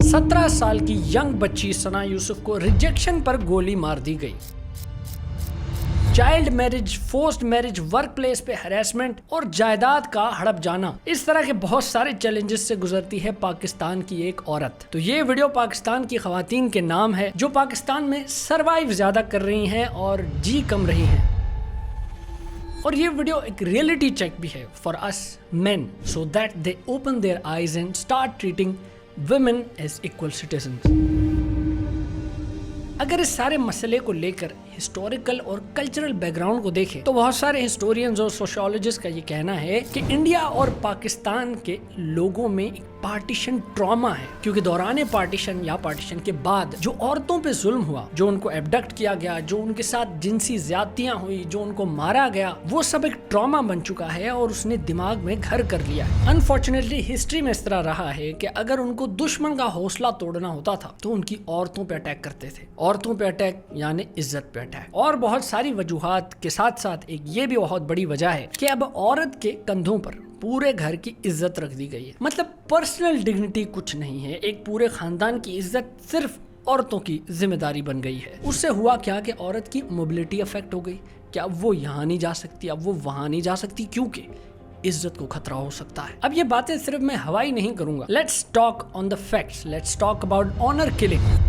17 साल की यंग बच्ची सना यूसुफ को रिजेक्शन पर गोली मार दी गई। Child marriage, forced marriage, work place पे हैरेसमेंट और जायदाद का हड़प जाना, इस तरह के बहुत सारे चैलेंजेस से गुजरती है पाकिस्तान की एक औरत। तो ये वीडियो पाकिस्तान की खवातीन के नाम है जो पाकिस्तान में सरवाइव ज्यादा कर रही हैं और जी कम रही हैं। और ये वीडियो एक रियलिटी चेक भी है for us men, so that they open their eyes and start treating women as equal citizens. अगर इस सारे मसले को लेकर हिस्टोरिकल और कल्चरल बैकग्राउंड को देखें तो बहुत सारे हिस्टोरियंस और सोशियोलॉजिस्ट का ये कहना है कि इंडिया और पाकिस्तान के लोगों में एक पार्टीशन ट्रॉमा है, क्योंकि दौरान पार्टीशन या पार्टीशन के बाद जो औरतों पे जुल्म हुआ, जो उनको एबडक्ट किया गया, जो उनके साथ जिनसी ज्यादतियां हुई, जो उनको मारा गया, वो सब एक ट्रॉमा बन चुका है और उसने दिमाग में घर कर लिया है। अनफॉर्चुनेटली हिस्ट्री में इस तरह रहा है कि अगर उनको दुश्मन का हौसला तोड़ना होता था तो उनकी औरतों पे अटैक करते थे। औरतों पे अटैक यानी इज्जत पे अटैक। और बहुत सारी वजूहात के साथ साथ एक ये भी बहुत बड़ी वजह है कि अब औरत के कंधों पर पूरे घर की इज्जत रख दी गई है। मतलब पर्सनल डिग्निटी कुछ नहीं है, एक पूरे खानदान की इज्जत सिर्फ औरतों की जिम्मेदारी बन गई है। उससे हुआ क्या कि औरत की मोबिलिटी अफेक्ट हो गई। क्या अब वो यहाँ नहीं जा सकती, अब वो वहां नहीं जा सकती, क्योंकि इज्जत को खतरा हो सकता है। अब ये बातें सिर्फ मैं हवाई नहीं करूंगा। Let's talk on the facts, let's talk about honour killing.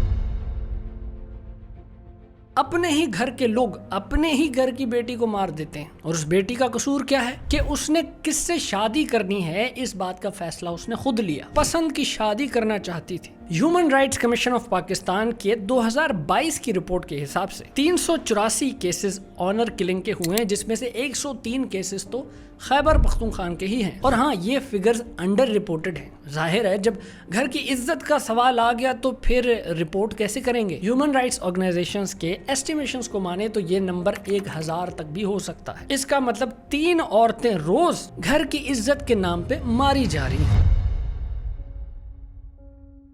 अपने ही घर के लोग अपने ही घर की बेटी को मार देते हैं, और उस बेटी का कसूर क्या है कि उसने किससे शादी करनी है, इस बात का फैसला उसने खुद लिया। पसंद की शादी करना चाहती थी। Human rights commission of Pakistan के 2022 की रिपोर्ट के हिसाब से 384 केसेस ऑनर किलिंग के हुए हैं, जिसमें से 103 केसेस तो खैबर पख्तूनख्वा के ही हैं। और हाँ, ये फिगर्स अंडर रिपोर्टेड हैं। जाहिर है जब घर की इज्जत का सवाल आ गया तो फिर रिपोर्ट कैसे करेंगे। ह्यूमन राइट्स ऑर्गेनाइजेशंस के एस्टिमेशंस को माने तो ये नंबर 1000 तक भी हो सकता है। इसका मतलब 3 औरतें रोज घर की इज्जत के नाम पे मारी जा रही हैं।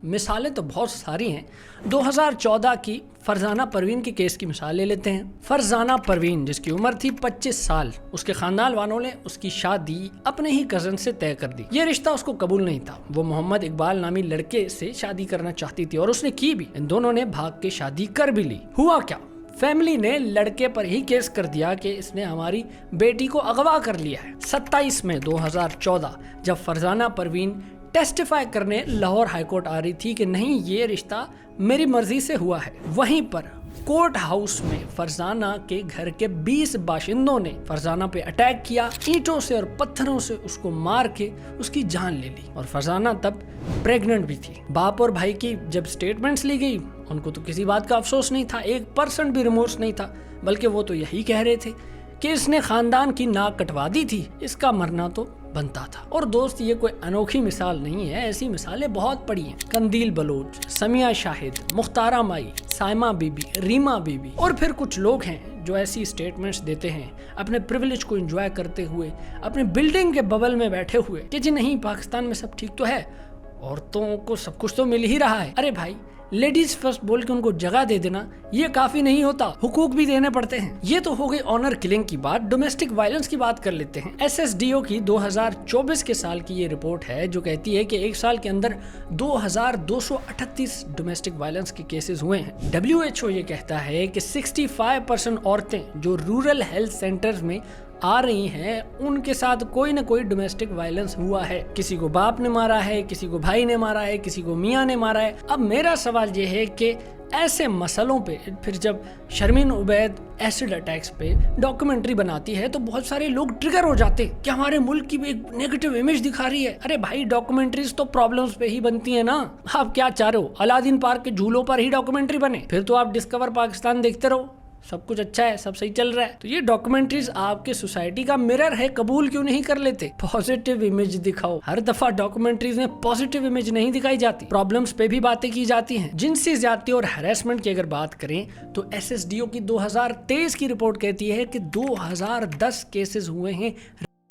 मिसालें तो बहुत सारी हैं। 2014 की फरजाना परवीन के केस की मिसाल ले लेते हैं। फरजाना परवीन, जिसकी उम्र थी 25 साल, उसके खानदान वालों ने उसकी शादी अपने ही कजन से तय कर दी। ये रिश्ता उसको कबूल नहीं था। वो मोहम्मद इकबाल नामी लड़के से शादी करना चाहती थी और उसने की भी। इन दोनों ने भाग के शादी कर भी ली। हुआ क्या, फैमिली ने लड़के पर ही केस कर दिया कि इसने हमारी बेटी को अगवा कर लिया है। 27 मई 2014 जब फरजाना परवीन टेस्टिफाई करने लाहौर हाईकोर्ट आ रही थी कि नहीं, ये रिश्ता मेरी मर्जी से हुआ है, वहीं पर कोर्ट हाउस में फरजाना के घर के 20 बाशिंदों ने फरजाना पे अटैक किया। ईंटों से और पत्थरों से उसको मार के उसकी जान ले ली। और फरजाना तब प्रेग्नेंट भी थी। बाप और भाई की जब स्टेटमेंट्स ली गई, उनको तो किसी बात का अफसोस नहीं था, 1% भी रिमोर्स नहीं था, बल्कि वो तो यही कह रहे थे कि इसने खानदान की नाक कटवा दी थी, इसका मरना तो बनता था। और दोस्त, ये कोई अनोखी मिसाल नहीं है, ऐसी मिसालें बहुत पड़ी हैं। कंदील बलोच, समिया शाहिद, मुख्तारा माई, साइमा बीबी, रीमा बीबी, और फिर कुछ लोग हैं जो ऐसी स्टेटमेंट्स देते हैं अपने प्रिविलेज को एंजॉय करते हुए, अपने बिल्डिंग के बबल में बैठे हुए कि जी नहीं, पाकिस्तान में सब ठीक तो है, औरतों को सब कुछ तो मिल ही रहा है। अरे भाई, लेडीज फर्स्ट बोल के उनको जगह दे देना ये काफी नहीं होता, हुकूक भी देने पड़ते हैं। ये तो हो गई ऑनर किलिंग की बात। डोमेस्टिक वायलेंस की बात कर लेते हैं। SSDO की 2024 के साल की ये रिपोर्ट है जो कहती है कि एक साल के अंदर 2238 डोमेस्टिक वायलेंस के केसेस हुए हैं। WHO ये कहता है कि 65% औरतें जो रूरल हेल्थ सेंटर्स में आ रही हैं, उनके साथ कोई ना कोई डोमेस्टिक वायलेंस हुआ है। किसी को बाप ने मारा है, किसी को भाई ने मारा है, किसी को मियाँ ने मारा है। अब मेरा सवाल ये है कि ऐसे मसलों पे फिर जब शर्मीन उबैद एसिड अटैक्स पे डॉक्यूमेंट्री बनाती है तो बहुत सारे लोग ट्रिगर हो जाते कि हमारे मुल्क की भी एक नेगेटिव इमेज दिखा रही है। अरे भाई, डॉक्यूमेंट्रीज तो प्रॉब्लम्स पे ही बनती है ना। आप क्या चाह रहे हो, अलादीन पार्क के झूलों पर ही डॉक्यूमेंट्री बने? फिर तो आप डिस्कवर पाकिस्तान देखते रहो, सब कुछ अच्छा है, सब सही चल रहा है। तो ये डॉक्यूमेंट्रीज आपके सोसाइटी का मिरर है, कबूल क्यों नहीं कर लेते? पॉजिटिव इमेज दिखाओ। हर दफा डॉक्यूमेंट्रीज में पॉजिटिव इमेज नहीं दिखाई जाती, प्रॉब्लम्स पे भी बातें की जाती हैं। जिनसी ज्यादती और हैरेसमेंट की अगर बात करें तो SSDO की 2023 की रिपोर्ट कहती है कि 2010 केसेस हुए हैं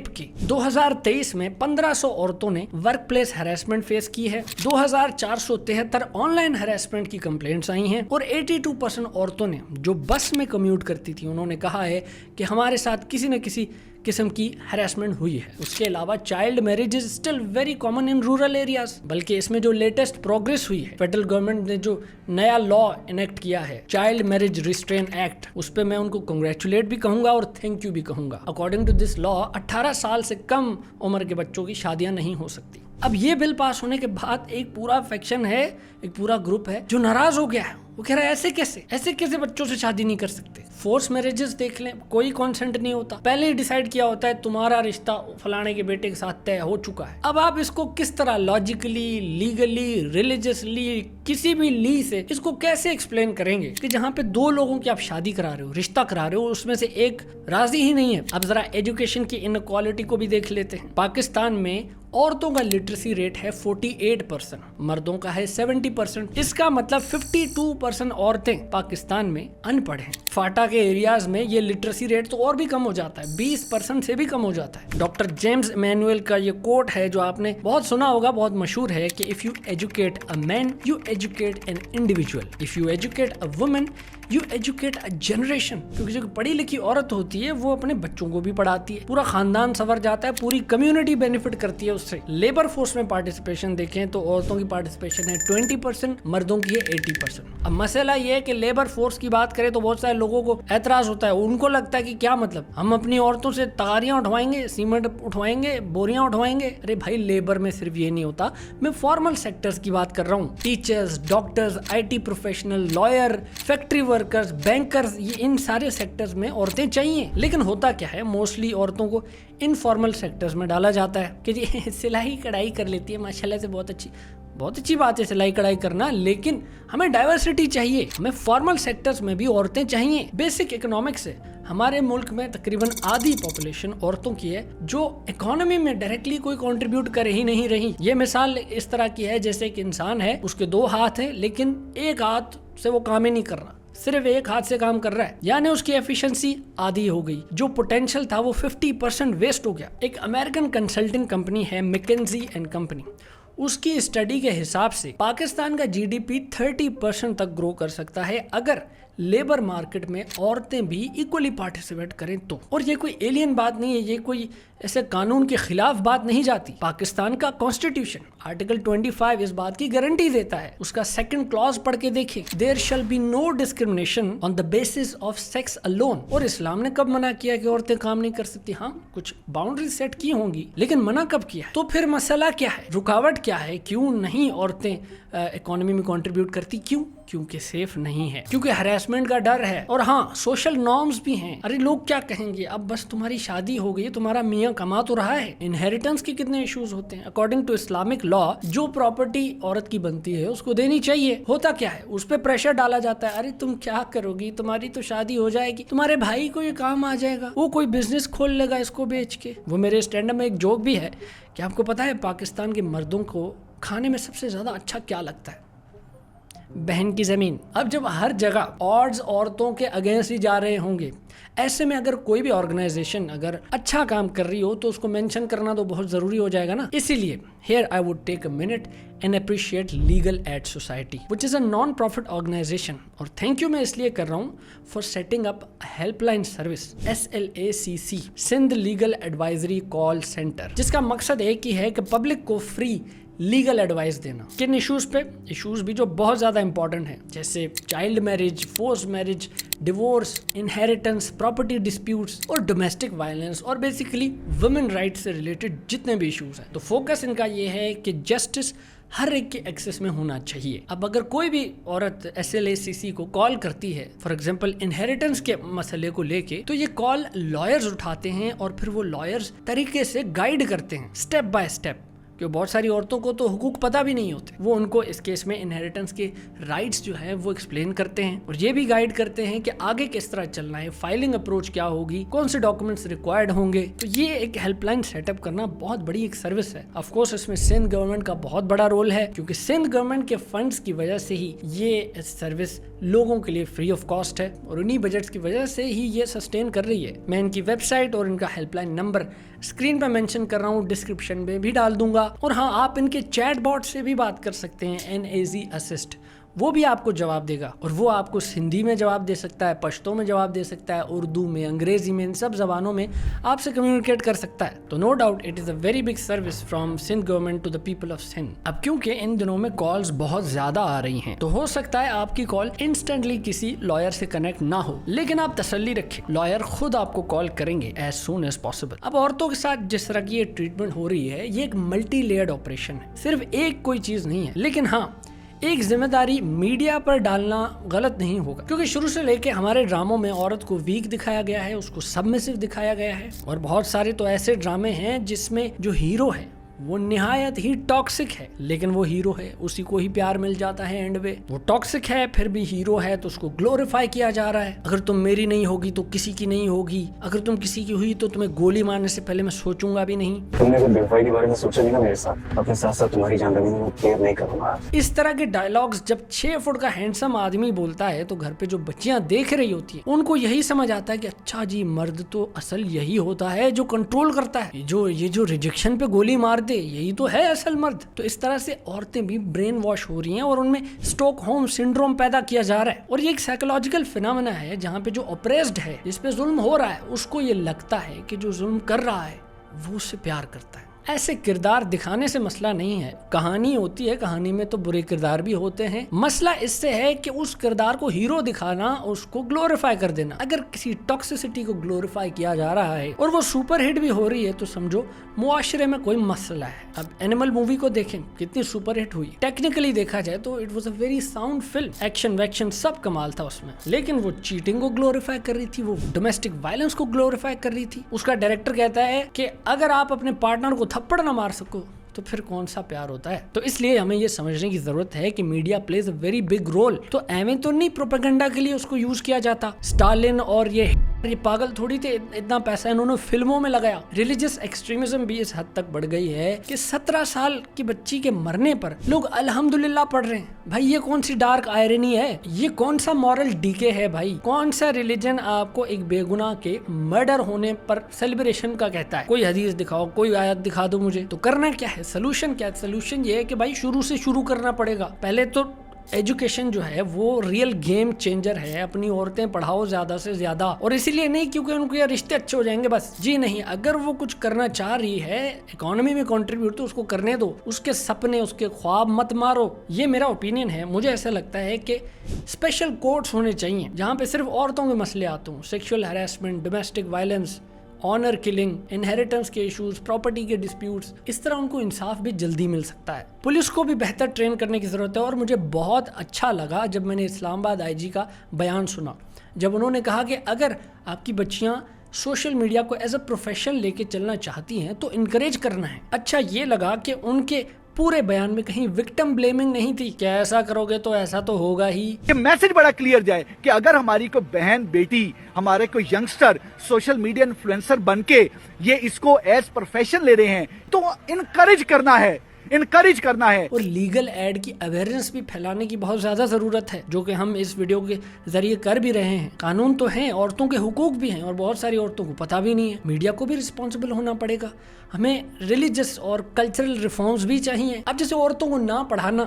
की। 2023 में 1500 औरतों ने वर्क प्लेस हैरेसमेंट फेस की है। 2473 ऑनलाइन हैरेसमेंट की कंप्लेंट्स आई हैं और 82% औरतों ने जो बस में कम्यूट करती थी, उन्होंने कहा है कि हमारे साथ किसी न किसी किस्म की हरासमेंट हुई है। उसके अलावा child marriage is still very common in rural areas. बल्कि इसमें जो लेटेस्ट प्रोग्रेस हुई है, फेडरल गवर्नमेंट ने जो नया लॉ इनेक्ट किया है, चाइल्ड मैरिज रिस्ट्रेन एक्ट, उस पर मैं उनको कंग्रेचुलेट भी कहूंगा और थैंक यू भी कहूंगा। अकॉर्डिंग टू दिस लॉ 18 साल से कम उम्र के बच्चों की शादियां नहीं हो सकती। अब ये बिल पास होने के बाद एक पूरा फैक्शन है, एक पूरा ग्रुप है जो नाराज हो गया है। वो कह रहा है ऐसे कैसे बच्चों से शादी नहीं कर सकते। फोर्स मैरिजेस देख लें, कोई कॉन्सेंट नहीं होता, पहले ही डिसाइड किया होता है तुम्हारा रिश्ता फलाने के बेटे के साथ तय हो चुका है। अब आप इसको किस तरह लॉजिकली, लीगली, रिलीजियसली, किसी भी ली से इसको कैसे एक्सप्लेन करेंगे कि जहाँ पे दो लोगों की आप शादी करा रहे हो, रिश्ता करा रहे हो, उसमें से एक राजी ही नहीं है। अब जरा एजुकेशन की इनक्वालिटी को भी देख लेते हैं। पाकिस्तान में औरतों का लिटरेसी रेट है 48%, मर्दों का है 70%। इसका मतलब 52% औरतें पाकिस्तान में अनपढ़ हैं। फाटा के एरियाज में ये लिटरेसी रेट तो और भी कम हो जाता है, 20% से भी कम हो जाता है। डॉक्टर जेम्स इमैनुअल का ये कोट है जो आपने बहुत सुना होगा, बहुत मशहूर है कि if you educate a man you educate an individual, if you educate a woman you educate a generation. क्योंकि जो पढ़ी लिखी औरत होती है वो अपने बच्चों को भी पढ़ाती है, पूरा खानदान संवर जाता है, पूरी कम्युनिटी बेनिफिट करती है उससे। लेबर फोर्स में पार्टिसिपेशन देखें तो औरतों की पार्टिसिपेशन है 20%, मर्दों की है 80%। अब मसला ये है कि लेबर फोर्स की बात करें तो बहुत सारे लोगों को एतराज होता है। उनको लगता है कि क्या मतलब, हम अपनी औरतों से तगारियां उठवाएंगे, सीमेंट उठवाएंगे, बोरियां उठवाएंगे। अरे भाई, लेबर में सिर्फ ये नहीं होता, मैं फॉर्मल सेक्टर्स की बात कर रहा हूँ। Teachers, doctors, IT professional, lawyer, factory workers, bankers, ये इन सारे सेक्टर्स में औरतें चाहिए। लेकिन होता क्या है, मोस्टली औरतों को इनफॉर्मल सेक्टर्स में डाला जाता है कि जी सिलाई कढ़ाई कर लेती है, माशाल्लाह से बहुत अच्छी बात है सिलाई कढ़ाई करना, लेकिन हमें डाइवर्सिटी चाहिए, हमें फॉर्मल सेक्टर्स में भी औरतें चाहिए। बेसिक इकोनॉमिक्स है, हमारे मुल्क में तकरीबन आधी पॉपुलेशन औरतों की है जो इकोनॉमी में डायरेक्टली कोई कंट्रीब्यूट कर ही नहीं रही। ये मिसाल इस तरह की है जैसे एक इंसान है, उसके 2 हाथ हैं लेकिन एक हाथ से वो काम ही नहीं कर रहा, सिर्फ एक हाथ से काम कर रहा है, यानी उसकी एफिशिएंसी आधी हो गई। जो पोटेंशियल था वो 50% वेस्ट हो गया। एक अमेरिकन कंसल्टिंग कंपनी है मैकेंजी एंड कंपनी, उसकी स्टडी के हिसाब से पाकिस्तान का GDP 30% तक ग्रो कर सकता है अगर लेबर मार्केट में औरतें भी इक्वली पार्टिसिपेट करें तो। और ये कोई एलियन बात नहीं है, ये कोई ऐसे कानून के खिलाफ बात नहीं जाती। पाकिस्तान का कॉन्स्टिट्यूशन आर्टिकल 25 इस बात की गारंटी देता है। उसका 2nd क्लॉज पढ़ के देखें, there shall be no discrimination on the basis of sex alone. और इस्लाम ने कब मना किया कि औरतें काम नहीं कर सकती? हाँ, कुछ बाउंड्री सेट की होंगी, लेकिन मना कब किया? तो फिर मसला क्या है, रुकावट क्या है, क्यों नहीं औरतें इकोनॉमी में कंट्रीब्यूट करती? क्योंकि सेफ नहीं है, क्योंकि हरेसमेंट का डर है, और हाँ, सोशल नॉर्म्स भी हैं। अरे लोग क्या कहेंगे, अब बस तुम्हारी शादी हो गई, तुम्हारा मियाँ कमा तो रहा है। इनहेरिटेंस के कितने इश्यूज होते हैं। अकॉर्डिंग टू इस्लामिक लॉ जो प्रॉपर्टी औरत की बनती है उसको देनी चाहिए। होता क्या है, उस पर प्रेशर डाला जाता है, अरे तुम क्या करोगी, तुम्हारी तो शादी हो जाएगी, तुम्हारे भाई को ये काम आ जाएगा, वो कोई बिजनेस खोल लेगा इसको बेच के। वो मेरे स्टैंड अप में एक जोक भी है कि आपको पता है पाकिस्तान के मर्दों को खाने में सबसे ज्यादा अच्छा क्या लगता है? बहन की जमीन। अब जब हर जगह ऑड्स औरतों के अगेंस्ट ही जा रहे होंगे, ऐसे में अगर कोई भी ऑर्गेनाइजेशन अगर अच्छा काम कर रही हो तो उसको मेंशन करना तो बहुत जरूरी हो जाएगा ना। इसीलिए here I would take a minute and appreciate legal aid society which is a non profit organisation. और थैंक यू मैं इसलिए कर रहा हूँ for setting up helpline service SLACC, Sindh legal advisory call centre, जिसका मकसद एक ही है कि पब्लिक को फ्री लीगल एडवाइस देना। किन इश्यूज पे? इश्यूज भी जो बहुत ज़्यादा इंपॉर्टेंट हैं, जैसे child marriage, force marriage, divorce, inheritance, property disputes और डोमेस्टिक वायलेंस, और बेसिकली वुमेन राइट्स से रिलेटेड जितने भी इश्यूज हैं। तो फोकस इनका ये है कि जस्टिस हर एक के एक्सेस में होना चाहिए। अब अगर कोई भी औरत SLACC को कॉल करती है फॉर एग्जांपल इनहेरिटेंस के मसले को लेके, तो ये कॉल लॉयर्स उठाते हैं और फिर वो लॉयर्स तरीके से गाइड करते हैं स्टेप बाय स्टेप, क्योंकि बहुत सारी औरतों को तो हुकूक पता भी नहीं होते। वो उनको इस केस में इनहेरिटेंस के राइट्स जो है वो एक्सप्लेन करते हैं और ये भी गाइड करते हैं कि आगे किस तरह चलना है, फाइलिंग अप्रोच क्या होगी, कौन से डॉक्यूमेंट्स रिक्वायर्ड होंगे। तो ये एक हेल्पलाइन सेटअप करना बहुत बड़ी एक सर्विस है। ऑफ कोर्स इसमें सिंध गवर्नमेंट का बहुत बड़ा रोल है, क्योंकि सिंध गवर्नमेंट के फंड्स की वजह से ही ये सर्विस लोगों के लिए फ्री ऑफ कॉस्ट है और उन्हीं बजट्स की वजह से ही ये सस्टेन कर रही है। मैं इनकी वेबसाइट और इनका हेल्पलाइन नंबर स्क्रीन पर मेंशन कर रहा हूँ, डिस्क्रिप्शन में भी डाल दूंगा। और हाँ, आप इनके चैट बॉट से भी बात कर सकते हैं, NAZ असिस्ट, वो भी आपको जवाब देगा, और वो आपको सिंधी में जवाब दे सकता है, पश्तो में जवाब दे सकता है, उर्दू में, अंग्रेजी में, इन सब जबानों में आपसे कम्युनिकेट कर सकता है। तो no doubt it is a very big service from Sindh government to the people of Sindh. अब क्योंकि इन दिनों में कॉल्स बहुत ज्यादा आ रही हैं, तो हो सकता है आपकी कॉल इंस्टेंटली किसी लॉयर से कनेक्ट ना हो, लेकिन आप तसल्ली रखें, लॉयर खुद आपको कॉल करेंगे एज सून एज पॉसिबल। अब औरतों के साथ जिस तरह की ये ट्रीटमेंट हो रही है, ये एक मल्टी लेयर्ड ऑपरेशन है, सिर्फ एक कोई चीज नहीं है। लेकिन हाँ, एक जिम्मेदारी मीडिया पर डालना गलत नहीं होगा, क्योंकि शुरू से लेके हमारे ड्रामों में औरत को वीक दिखाया गया है, उसको सबमिसिव दिखाया गया है, और बहुत सारे तो ऐसे ड्रामे हैं जिसमें जो हीरो है वो निहायत ही टॉक्सिक है, लेकिन वो हीरो है, उसी को ही प्यार मिल जाता है एंड में। वो टॉक्सिक है फिर भी हीरो है, तो उसको ग्लोरीफाई किया जा रहा है। अगर तुम मेरी नहीं होगी तो किसी की नहीं होगी, अगर तुम किसी की हुई तो तुम्हें गोली मारने से पहले मैं सोचूंगा भी नहीं। तुमने तो बेवफाई के बारे में सोचा नहीं ना मेरे साथ, अपने साथ साथ तुम्हारी जान भी मैं केयर नहीं करूंगा। इस तरह के डायलॉग्स जब 6 फुट का हैंडसम आदमी बोलता है, तो घर पे जो बच्चियां देख रही होती हैं उनको यही समझ आता है कि अच्छा जी, मर्द तो असल यही होता है जो कंट्रोल करता है, ये जो रिजेक्शन पे गोली मार दे, यही तो है असल मर्द। तो इस तरह से औरतें भी ब्रेन वॉश हो रही हैं और उनमें स्टॉकहोम सिंड्रोम पैदा किया जा रहा है। और ये एक साइकोलॉजिकल फिनोमेना है जहाँ पे जो ऑप्रेस्ड है, जिस पे जुल्म हो रहा है, उसको ये लगता है कि जो जुल्म कर रहा है वो उससे प्यार करता है। ऐसे किरदार दिखाने से मसला नहीं है, कहानी होती है, कहानी में तो बुरे किरदार भी होते हैं। मसला इससे है कि उस किरदार को हीरो दिखाना, उसको ग्लोरीफाई कर देना। अगर किसी टॉक्सिसिटी को ग्लोरीफाई किया जा रहा है और वो सुपर हिट भी हो रही है, तो समझो मुआशरे में कोई मसला है। अब एनिमल मूवी को देखें, कितनी सुपर हिट हुई। टेक्निकली देखा जाए तो it was a very sound film, action वैक्शन सब कमाल था उसमें, लेकिन वो चीटिंग को ग्लोरीफाई कर रही थी, वो डोमेस्टिक वायलेंस को ग्लोरीफाई कर रही थी। उसका डायरेक्टर कहता है कि अगर आप अपने पार्टनर को थप्पड़ ना मार सको तो फिर कौन सा प्यार होता है। तो इसलिए हमें ये समझने की जरूरत है कि media plays a very big role. तो एवं तो नहीं प्रोपेगेंडा के लिए उसको यूज किया जाता। स्टालिन और ये पागल थोड़ी थे, इतना पैसा इन्होंने फिल्मों में लगाया। रिलीजियस एक्सट्रीमिज्म भी इस हद तक बढ़ गई है कि 17 साल की बच्ची के मरने पर लोग अल्हम्दुलिल्लाह पढ़ रहे हैं। भाई ये कौन सी डार्क आयरनी है, ये कौन सा मॉरल डीके है भाई? कौन सा रिलीजन आपको एक बेगुनाह के मर्डर होने पर सेलिब्रेशन का कहता है? कोई हदीस दिखाओ, कोई आयत दिखा दो मुझे। तो करना क्या है, सोल्यूशन क्या है? सोल्यूशन ये है कि भाई शुरू से शुरू करना पड़ेगा। पहले तो एजुकेशन जो है वो रियल गेम चेंजर है। अपनी औरतें पढ़ाओ ज्यादा से ज्यादा, और इसीलिए नहीं क्योंकि उनके ये रिश्ते अच्छे हो जाएंगे बस, जी नहीं। अगर वो कुछ करना चाह रही है इकोनॉमी में कंट्रीब्यूट, तो उसको करने दो। उसके सपने, उसके ख्वाब मत मारो। ये मेरा ओपिनियन है। मुझे ऐसा लगता है कि स्पेशल कोर्ट्स होने चाहिए जहाँ पे सिर्फ औरतों के मसले आते हों, sexual harassment, domestic violence, honour killing, inheritance के इश्यूज, प्रॉपर्टी के डिस्प्यूट्स। इस तरह उनको इंसाफ भी जल्दी मिल सकता है। पुलिस को भी बेहतर ट्रेन करने की जरूरत है। और मुझे बहुत अच्छा लगा जब मैंने इस्लामाबाद आईजी का बयान सुना, जब उन्होंने कहा कि अगर आपकी बच्चियां सोशल मीडिया को एज अ प्रोफेशन लेके चलना चाहती हैं तो इनकरेज करना है। अच्छा ये लगा कि उनके पूरे बयान में कहीं विक्टिम ब्लेमिंग नहीं थी कि ऐसा करोगे तो ऐसा तो होगा ही। ये मैसेज बड़ा क्लियर जाए कि अगर हमारी कोई बहन बेटी, हमारे कोई यंगस्टर सोशल मीडिया इन्फ्लुएंसर बनके ये इसको एज प्रोफेशन ले रहे हैं, तो इनकरेज करना है। और लीगल एड की अवेयरनेस भी फैलाने की बहुत ज्यादा जरूरत है, जो कि हम इस वीडियो के जरिए कर भी रहे हैं। कानून तो हैं, औरतों के हुकूक भी हैं, और बहुत सारी औरतों को पता भी नहीं है। मीडिया को भी रिस्पॉन्सिबल होना पड़ेगा। हमें रिलीजियस और कल्चरल रिफॉर्म्स भी चाहिए। अब जैसे औरतों को ना पढ़ाना,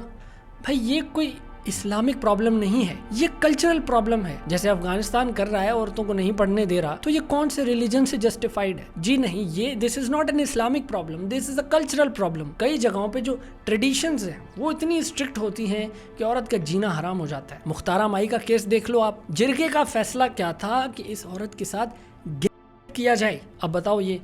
भाई ये कोई इस्लामिक प्रॉब्लम नहीं है, ये कल्चरल प्रॉब्लम है। जैसे अफगानिस्तान कर रहा है, औरतों को नहीं पढ़ने दे रहा, तो ये कौन से रिलीजन से जस्टिफाइड है? जी नहीं, ये this is not an Islamic problem, this is a cultural problem. कई जगहों पे जो ट्रेडिशंस हैं वो इतनी स्ट्रिक्ट होती हैं कि औरत का जीना हराम हो जाता है। मुख्तारा माई का केस देख लो आप। जिरगे का फैसला क्या था कि इस औरत के साथ किया जाए। अब बताओ ये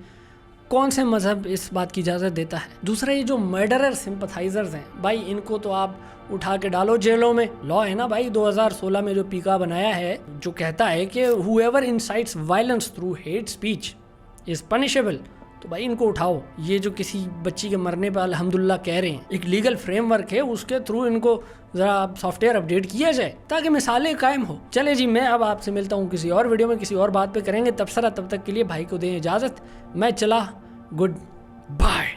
कौन से मजहब इस बात की इजाज़त देता है? दूसरा, ये जो मर्डरर सिंपथाइजर्स हैं भाई, इनको तो आप उठा के डालो जेलों में। लॉ है ना भाई 2016 में जो पीका बनाया है, जो कहता है कि whoever incites violence through hate speech is punishable. तो भाई इनको उठाओ। ये जो किसी बच्ची के मरने पर अल्हम्दुलिल्लाह कह रहे हैं, एक लीगल फ्रेमवर्क है, उसके थ्रू इनको जरा सॉफ्टवेयर अपडेट किया जाए ताकि मिसालें कायम हो। चले जी, मैं अब आपसे मिलता हूँ किसी और वीडियो में, किसी और बात पे करेंगे तबसरा। तब तक के लिए भाई को दें इजाज़त, मैं चला, गुड बाय।